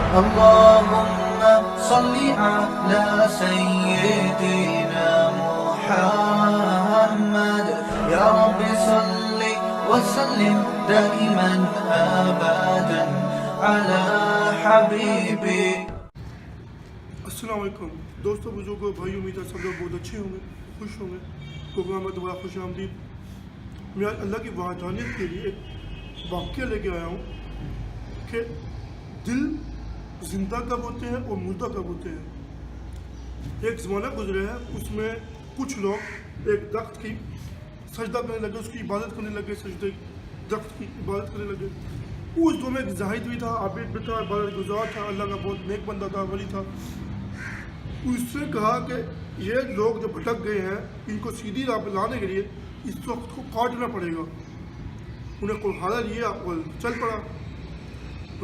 اللهم صل على سيدنا محمد يا رب صل وسلم دائما أبدا على حبيبي. السلام علیکم دوستوں، بزرگوں، بھائی، امید ہے سب لوگ بہت اچھے ہوں گے، خوش ہوں گے. پروگرام میں دوبارہ خوش آمدید. میں آج اللہ کی وحدانیت کے لیے ایک واقعہ لے کے آیا ہوں کہ دل زندہ کب ہوتے ہیں اور مردہ کب ہوتے ہیں. ایک زمانہ گزرا ہے، اس میں کچھ لوگ ایک درخت کی سجدہ کرنے لگے، اس کی عبادت کرنے لگے، سجدے درخت کی عبادت کرنے لگے. اس دور میں ایک زاہد بھی تھا، عابد بھی تھا، عبادت گزار تھا، اللہ کا بہت نیک بندہ تھا، ولی تھا. اس سے کہا کہ یہ لوگ جو بھٹک گئے ہیں ان کو سیدھی راہ پہ لانے کے لیے اس وقت کو کاٹنا پڑے گا. انہیں کلہاڑا لیا اور چل پڑا.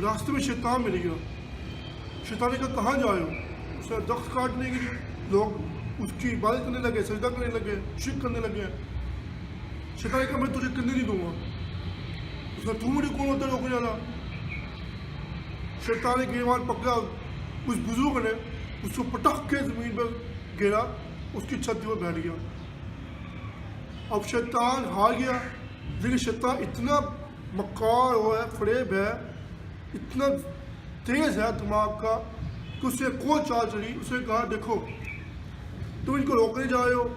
راستے میں شیطان مل گیا. شیطان نے کہا کہاں جائے ہو؟ اس نے درخت کاٹنے کے لیے لوگ اس کی عبادت کرنے لگے، سجدہ کرنے لگے، شرک کرنے لگے. شیطان نے کہا میں تجھے کرنے نہیں دوں گا. اس نے تو مجھے کون ہوتا ہے روکنے والا؟ شیطان نے گریبان پکڑا. اس بزرگ نے اس کو پٹک کے زمین پر گرا، اس کی چھت پر بیٹھ گیا. اب شیطان ہار گیا، لیکن شیطان اتنا مکار ہوا ہے، فریب ہے، اتنا تیز ہے دماغ کا کہ اس سے کوئی چال چلی. اس نے کہا دیکھو تم ان کو روکنے جا رہے ہو،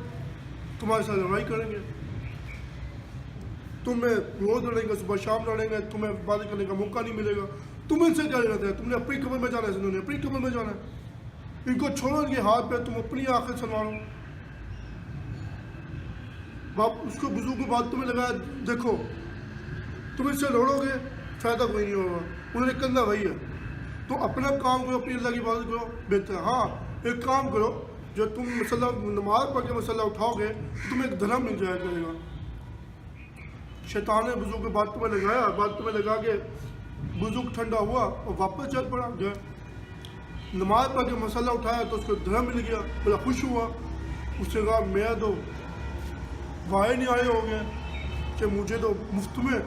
تمہارے ساتھ لڑائی کریں گے، تمہیں روز لڑیں گے، صبح شام لڑیں گے، تمہیں عبادت کرنے کا موقع نہیں ملے گا. تم ان سے کیا لینا ہے؟ تم نے اپنی قبر میں جانا ہے، انہوں نے اپنی قبر میں جانا ہے. ان کو چھوڑو ان کے ہاتھ پہ، تم اپنی آنکھیں سنوارو. باپ اس کو بزرگ کو باتوں میں لگایا دیکھو تم اس سے لڑو گے فائدہ کوئی نہیں ہوگا. انہوں نے کرنا وہی ہے، تو اپنا کام کرو، اپنی اللہ کی عبادت کرو، بہتر ہے. ہاں ایک کام کرو، جو تم مسئلہ نماز پڑھ کے مسئلہ اٹھاؤ گے تمہیں ایک دھرم مل جایا کرے گا. شیطان نے بزرگ کو باتوں میں لگایا، باتوں میں لگا کے بزرگ ٹھنڈا ہوا اور واپس چل پڑا. جو نماز پڑھ کے مسئلہ اٹھایا تو اس کو دھرم مل گیا، بڑا خوش ہوا. اس سے کہا میں تو وائے نہیں آئے ہو گئے کہ مجھے تو مفت میں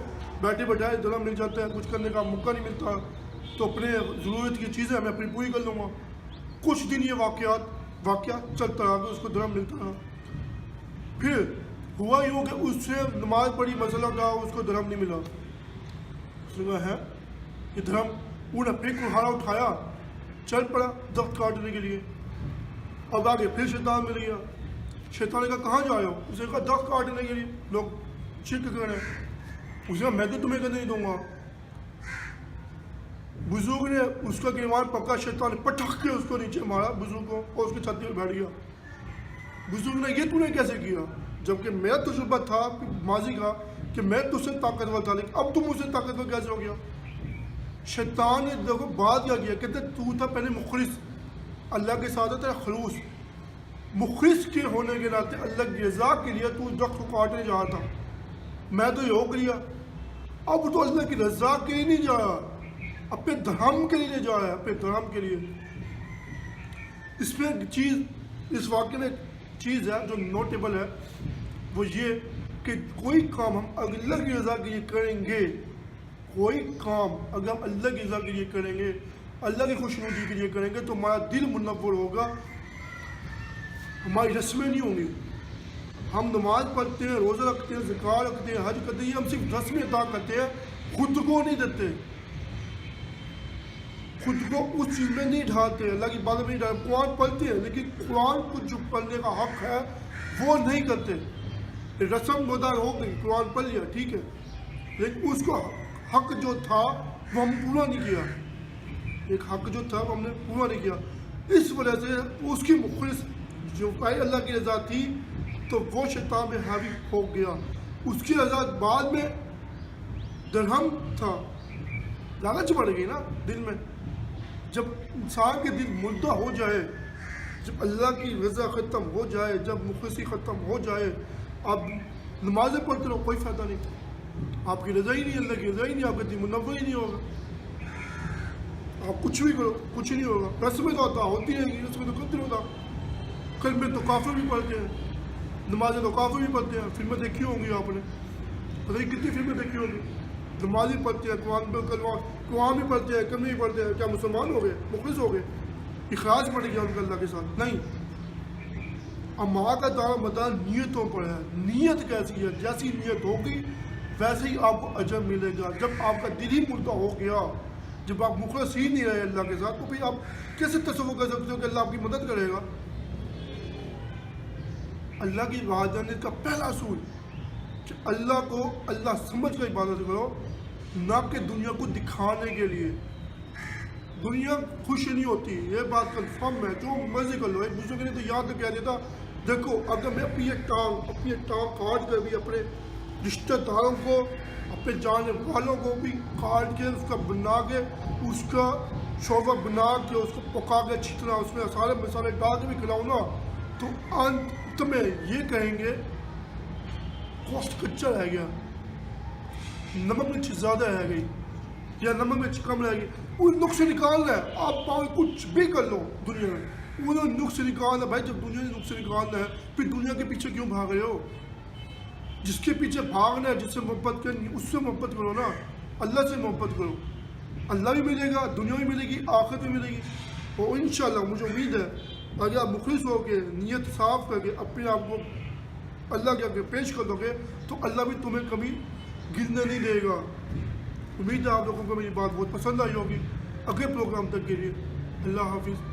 بیٹھے بیٹھائے دھرم مل جاتا ہے، کچھ کرنے کا موقع نہیں ملتا، تو اپنے ضرورت کی چیزیں میں اپنی پوری کر لوں گا. کچھ دن یہ واقعات چلتا رہا کہ اس کو دھرم ملتا رہا. پھر ہوا یوں کہ اس سے نماز پڑھی، مسئلہ اٹھایا، اس کو دھرم نہیں ملا. اس نے کہا ہے یہ دھرم. انہوں نے پھر کلہاڑا اٹھایا، چل پڑا درخت کاٹنے کے لیے. اب آگے پھر شیطان مل گیا. شیطان نے کہا کہاں جائے ہو؟ اس نے کہا درخت کاٹنے کے لیے، لوگ شرک کر رہے ہیں. اس نے کہا میں تو تمہیں کرنے نہیں دوں گا. بزرگ نے اس کا گریبان پکڑا، شیطان نے پٹک کے اس کو نیچے مارا بزرگ کو اور اس کی چھاتی پہ بیٹھ گیا. بزرگ نے یہ تو نے کیسے کیا؟ جبکہ میرا تجربہ تھا ماضی کا کہ میں تجھ سے طاقتور تھا، لیکن اب تم مجھ سے طاقتور کیسے ہو گیا؟ شیطان نے دیکھو بات کیا کیا، کہتے تو تھا پہلے مخلص، اللہ کے ساتھ تیرا خلوص. مخلص کے ہونے کے ناطے اللہ کی رضا کے لیے تو درخت کو کاٹنے جا رہا تھا. میں تو یہ ہو گیا. اب تو اللہ کی رضا کے لیے نہیں جا رہا، اپنے دھرم کے لیے جا رہا ہے، اپنے دھرم کے لیے. اس میں چیز، اس واقعے میں چیز ہے جو نوٹیبل ہے، وہ یہ کہ کوئی کام ہم اللہ کی رضا کے لیے کریں گے، کوئی کام اگر ہم اللہ کی رضا کے لیے کریں گے، اللہ کی خوشنودی کے لیے کریں گے، تو ہمارا دل منور ہوگا، ہماری رسمیں نہیں ہوں گی. ہم نماز پڑھتے ہیں، روزہ رکھتے ہیں، زکوٰۃ رکھتے ہیں، حج کرتے ہیں، یہ ہم صرف رسمیں ادا کرتے ہیں، خود کو نہیں دیتے، خود کو اس چیز میں نہیں ڈھالتے، اللہ کی باتوں میں نہیں ڈالتے. قرآن پڑھتے ہیں لیکن قرآن کو جو پڑھنے کا حق ہے وہ نہیں کرتے. رسم ادا ہو گئی، قرآن پڑھ لیا ٹھیک ہے، لیکن اس کو حق جو تھا وہ ہم پورا نہیں کیا. ایک حق جو تھا وہ ہم نے پورا نہیں کیا. اس وجہ سے اس کی مخلص جو پہلے اللہ کی رضا تھی تو وہ شیطان میں حاوی ہو گیا. اس کی رضا بعد میں درہم تھا، لالچ بڑھ گئی نا دل میں. جب انسان کے دل مردہ ہو جائے، جب اللہ کی رضا ختم ہو جائے، جب مخلصی ختم ہو جائے، آپ نمازیں پڑھتے رہو کوئی فائدہ نہیں. آپ کی رضا ہی نہیں، اللہ کی رضا ہی نہیں، آپ کا دل منور ہی نہیں ہوگا. آپ کچھ بھی کرو کچھ نہیں ہوگا. رسمیں تو ہوتی رہیں گی، رسمیں تو کرتے ہوتا. کلمے تو کافر بھی پڑھتے ہیں، نمازیں تو کافر بھی پڑھتے ہیں. فلمیں دیکھی ہوں گی آپ نے، پتہ نہیں کتنی فلمیں دیکھی ہوں گی. نمازی پڑھتے ہیں، قرآن بھی پڑھتے ہیں، کم نہیں پڑھتے ہیں، کیا مسلمان ہو گئے، مخلص ہو گئے؟ اخلاص پڑ گیا ان کا اللہ کے ساتھ؟ نہیں۔ اما کا دار مدار نیتوں پر ہے۔ نیت کیسی ہے؟ جیسی نیت ہوگی ویسے ہی آپ کو اجر ملے گا۔ جب آپ کا دل ہی مردہ ہو گیا، جب آپ مخلص ہی نہیں رہے اللہ کے ساتھ، تو پھر آپ کیسے تصور کر سکتے ہو کہ اللہ آپ کی مدد کرے گا؟ اللہ کی وحدانیت کا پہلا اصول کہ اللہ کو اللہ سمجھ کر عبادت کرو، نہ کہ دنیا کو دکھانے کے لیے۔ دنیا خوش نہیں ہوتی، یہ بات کنفرم ہے، جو مرضی کر لو۔ ایک دوسرے کے لیے تو یاد کہہ دیتا، دیکھو اگر میں اپنی ایک ٹانگ کاٹ کر بھی اپنے رشتہ داروں کو، اپنے جانے والوں کو بھی کاٹ کے اس کا بنا کے، اس کا شوربہ بنا کے، اس کو پکا کے اچھی طرح اس میں سارے مسالے ڈال کے بھی کھلاؤں نا، تو انت میں یہ کہیں گے گوشت کچا رہ گیا، نمک مرچ زیادہ رہ گئی یا نمک مرچ کم رہ گئی۔ وہ نقص نکالنا ہے، آپ پاؤں کچھ بھی کر لو دنیا میں، وہ نقص نکالنا ہے۔ بھائی جب دنیا نے نقص نکالنا ہے پھر دنیا کے پیچھے کیوں بھاگ رہے ہو؟ جس کے پیچھے بھاگنا ہے، جس سے محبت کرنی، اس سے محبت کرو نا، اللہ سے محبت کرو۔ اللہ بھی ملے گا، دنیا بھی ملے گی، آخرت بھی ملے گی۔ اور انشاءاللہ مجھے امید ہے اگر آپ مخلص ہو کے نیت صاف کر کے اپنے آپ کو اللہ کے آگے پیش کر دو گے تو اللہ بھی تمہیں کبھی گرنے نہیں دے گا۔ امید ہے آپ لوگوں کو میری بات بہت پسند آئی ہوگی۔ اگلے پروگرام تک کے لیے اللہ حافظ۔